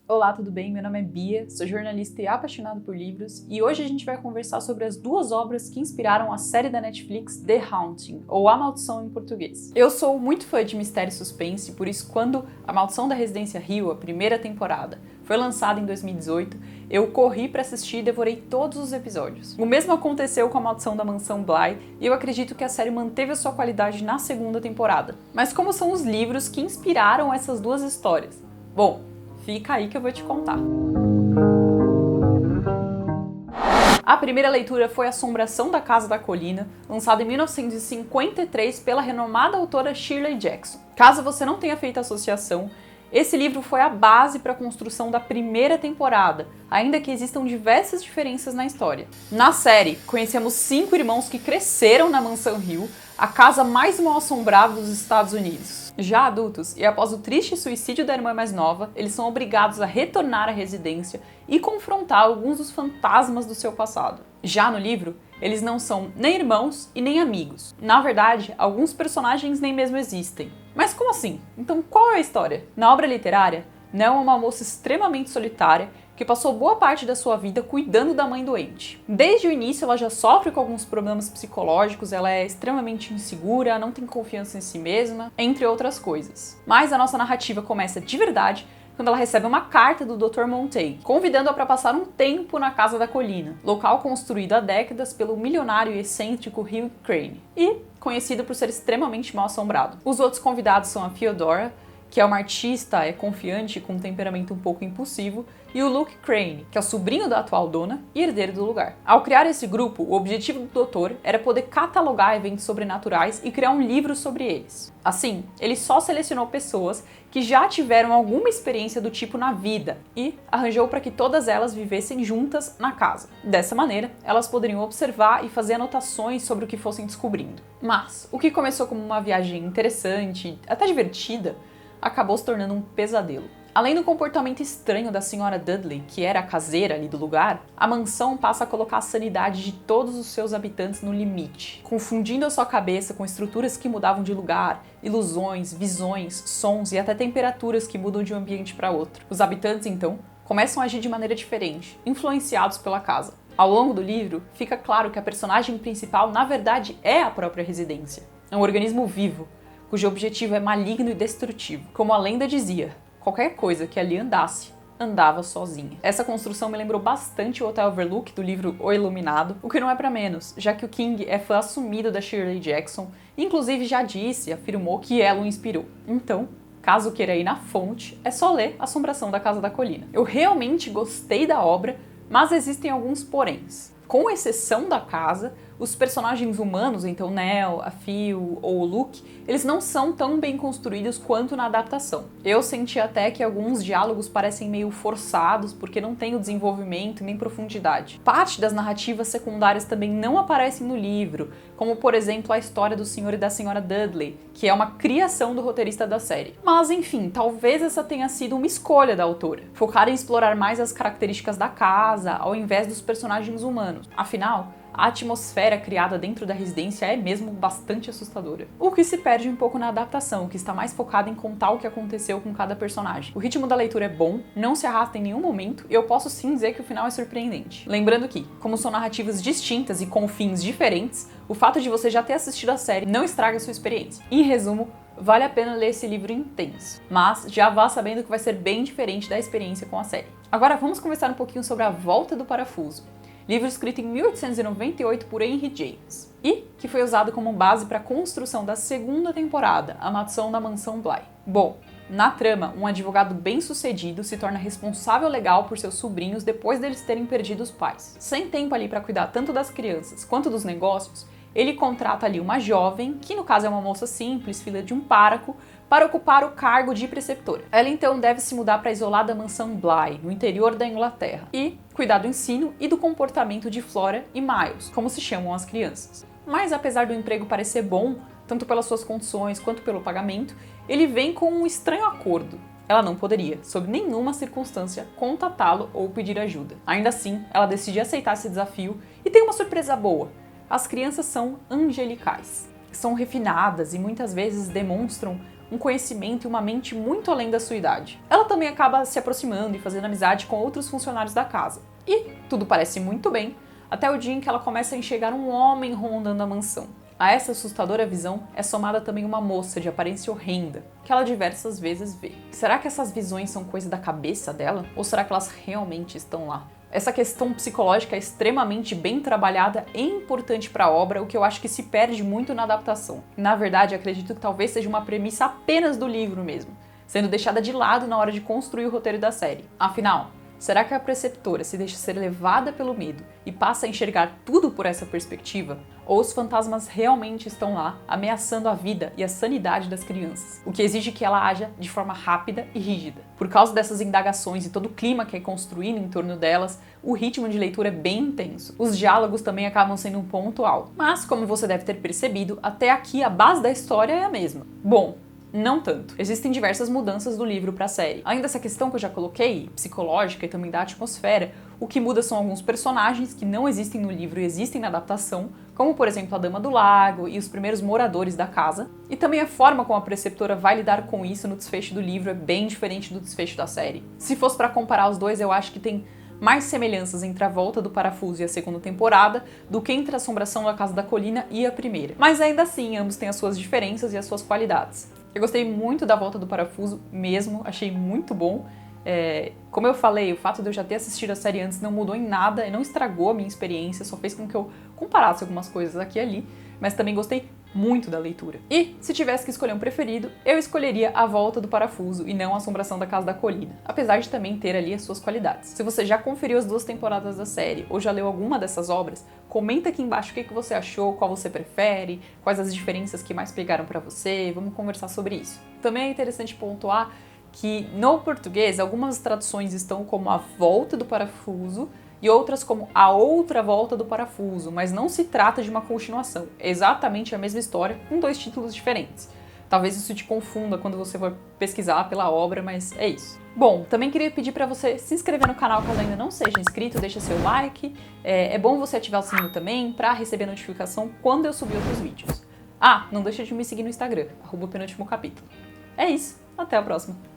Olá, tudo bem? Meu nome é Bia, sou jornalista e apaixonado por livros, e hoje a gente vai conversar sobre as duas obras que inspiraram a série da Netflix The Haunting, ou A Maldição em português. Eu sou muito fã de mistério e suspense, por isso quando A Maldição da Residência Hill, a primeira temporada, foi lançada em 2018, eu corri para assistir e devorei todos os episódios. O mesmo aconteceu com A Maldição da Mansão Bly, e eu acredito que a série manteve a sua qualidade na segunda temporada. Mas como são os livros que inspiraram essas duas histórias? Bom, fica aí que eu vou te contar. A primeira leitura foi Assombração da Casa da Colina, lançada em 1953 pela renomada autora Shirley Jackson. Caso você não tenha feito associação, esse livro foi a base para a construção da primeira temporada, ainda que existam diversas diferenças na história. Na série, conhecemos 5 irmãos que cresceram na Mansão Hill, a casa mais mal assombrada dos Estados Unidos. Já adultos, e após o triste suicídio da irmã mais nova, eles são obrigados a retornar à residência e confrontar alguns dos fantasmas do seu passado. Já no livro, eles não são nem irmãos e nem amigos. Na verdade, alguns personagens nem mesmo existem. Mas como assim? Então qual é a história? Na obra literária, Nell é uma moça extremamente solitária que passou boa parte da sua vida cuidando da mãe doente. Desde o início ela já sofre com alguns problemas psicológicos, ela é extremamente insegura, não tem confiança em si mesma, entre outras coisas. Mas a nossa narrativa começa de verdade quando ela recebe uma carta do Dr. Montague, convidando-a para passar um tempo na Casa da Colina, local construído há décadas pelo milionário e excêntrico Hugh Crane, e conhecido por ser extremamente mal assombrado. Os outros convidados são a Theodora, que é uma artista, é confiante e com um temperamento um pouco impulsivo, e o Luke Crane, que é o sobrinho da atual dona e herdeiro do lugar. Ao criar esse grupo, o objetivo do doutor era poder catalogar eventos sobrenaturais e criar um livro sobre eles. Assim, ele só selecionou pessoas que já tiveram alguma experiência do tipo na vida e arranjou para que todas elas vivessem juntas na casa. Dessa maneira, elas poderiam observar e fazer anotações sobre o que fossem descobrindo. Mas, o que começou como uma viagem interessante, até divertida, acabou se tornando um pesadelo. Além do comportamento estranho da senhora Dudley, que era a caseira ali do lugar, a mansão passa a colocar a sanidade de todos os seus habitantes no limite, confundindo a sua cabeça com estruturas que mudavam de lugar, ilusões, visões, sons e até temperaturas que mudam de um ambiente para outro. Os habitantes, então, começam a agir de maneira diferente, influenciados pela casa. Ao longo do livro, fica claro que a personagem principal, na verdade, é a própria residência. É um organismo vivo, cujo objetivo é maligno e destrutivo. Como a lenda dizia, qualquer coisa que ali andasse, andava sozinha. Essa construção me lembrou bastante o Hotel Overlook do livro O Iluminado, o que não é pra menos, já que o King é fã assumido da Shirley Jackson, e inclusive já afirmou que ela o inspirou. Então, caso queira ir na fonte, é só ler Assombração da Casa da Colina. Eu realmente gostei da obra, mas existem alguns poréns. Com exceção da casa, os personagens humanos, então Nell, a Phil ou o Luke, eles não são tão bem construídos quanto na adaptação. Eu senti até que alguns diálogos parecem meio forçados porque não tem o desenvolvimento nem profundidade. Parte das narrativas secundárias também não aparecem no livro, como por exemplo a história do Sr. e da Sra. Dudley, que é uma criação do roteirista da série. Mas enfim, talvez essa tenha sido uma escolha da autora, focar em explorar mais as características da casa ao invés dos personagens humanos. Afinal, a atmosfera criada dentro da residência é mesmo bastante assustadora. O que se perde um pouco na adaptação, que está mais focada em contar o que aconteceu com cada personagem. O ritmo da leitura é bom, não se arrasta em nenhum momento, e eu posso sim dizer que o final é surpreendente. Lembrando que, como são narrativas distintas e com fins diferentes, o fato de você já ter assistido a série não estraga a sua experiência. Em resumo, vale a pena ler esse livro intenso, mas já vá sabendo que vai ser bem diferente da experiência com a série. Agora vamos conversar um pouquinho sobre A Volta do Parafuso, livro escrito em 1898 por Henry James, e que foi usado como base para a construção da segunda temporada, A Maldição da Mansão Bly. Bom, na trama, um advogado bem-sucedido se torna responsável legal por seus sobrinhos depois deles terem perdido os pais. Sem tempo ali para cuidar tanto das crianças quanto dos negócios, ele contrata ali uma jovem, que no caso é uma moça simples, filha de um pároco, para ocupar o cargo de preceptora. Ela então deve se mudar para a isolada mansão Bly, no interior da Inglaterra, e cuidar do ensino e do comportamento de Flora e Miles, como se chamam as crianças. Mas apesar do emprego parecer bom, tanto pelas suas condições quanto pelo pagamento, ele vem com um estranho acordo. Ela não poderia, sob nenhuma circunstância, contatá-lo ou pedir ajuda. Ainda assim, ela decide aceitar esse desafio e tem uma surpresa boa. As crianças são angelicais. São refinadas e muitas vezes demonstram um conhecimento e uma mente muito além da sua idade. Ela também acaba se aproximando e fazendo amizade com outros funcionários da casa. E tudo parece muito bem, até o dia em que ela começa a enxergar um homem rondando a mansão. A essa assustadora visão é somada também uma moça de aparência horrenda, que ela diversas vezes vê. Será que essas visões são coisa da cabeça dela? Ou será que elas realmente estão lá? Essa questão psicológica é extremamente bem trabalhada e importante para a obra, o que eu acho que se perde muito na adaptação. Na verdade, acredito que talvez seja uma premissa apenas do livro mesmo, sendo deixada de lado na hora de construir o roteiro da série. Afinal, será que a preceptora se deixa ser levada pelo medo e passa a enxergar tudo por essa perspectiva? Ou os fantasmas realmente estão lá, ameaçando a vida e a sanidade das crianças, o que exige que ela haja de forma rápida e rígida. Por causa dessas indagações e todo o clima que é construído em torno delas, o ritmo de leitura é bem intenso. Os diálogos também acabam sendo um ponto alto. Mas, como você deve ter percebido, até aqui a base da história é a mesma. Bom, não tanto. Existem diversas mudanças do livro para a série. Além dessa questão que eu já coloquei, psicológica e também da atmosfera, o que muda são alguns personagens que não existem no livro e existem na adaptação, como por exemplo a Dama do Lago e os primeiros moradores da casa. E também a forma como a preceptora vai lidar com isso no desfecho do livro é bem diferente do desfecho da série. Se fosse para comparar os dois, eu acho que tem mais semelhanças entre a Volta do Parafuso e a segunda temporada do que entre a Assombração da Casa da Colina e a primeira. Mas ainda assim, ambos têm as suas diferenças e as suas qualidades. Eu gostei muito da Volta do Parafuso mesmo, achei muito bom. Como eu falei, o fato de eu já ter assistido a série antes não mudou em nada e não estragou a minha experiência, só fez com que eu comparasse algumas coisas aqui e ali, mas também gostei muito da leitura. E, se tivesse que escolher um preferido, eu escolheria A Volta do Parafuso e não A Assombração da Casa da Colina, apesar de também ter ali as suas qualidades. Se você já conferiu as 2 temporadas da série ou já leu alguma dessas obras, comenta aqui embaixo o que você achou, qual você prefere, quais as diferenças que mais pegaram pra você, vamos conversar sobre isso. Também é interessante pontuar que no português algumas traduções estão como A Volta do Parafuso e outras como A Outra Volta do Parafuso, mas não se trata de uma continuação, é exatamente a mesma história com 2 títulos diferentes. Talvez isso te confunda quando você for pesquisar pela obra, mas é isso. Bom, também queria pedir para você se inscrever no canal caso ainda não seja inscrito, deixa seu like, é bom você ativar o sininho também para receber notificação quando eu subir outros vídeos. Ah, não deixa de me seguir no Instagram, @penúltimo capítulo. É isso, até a próxima!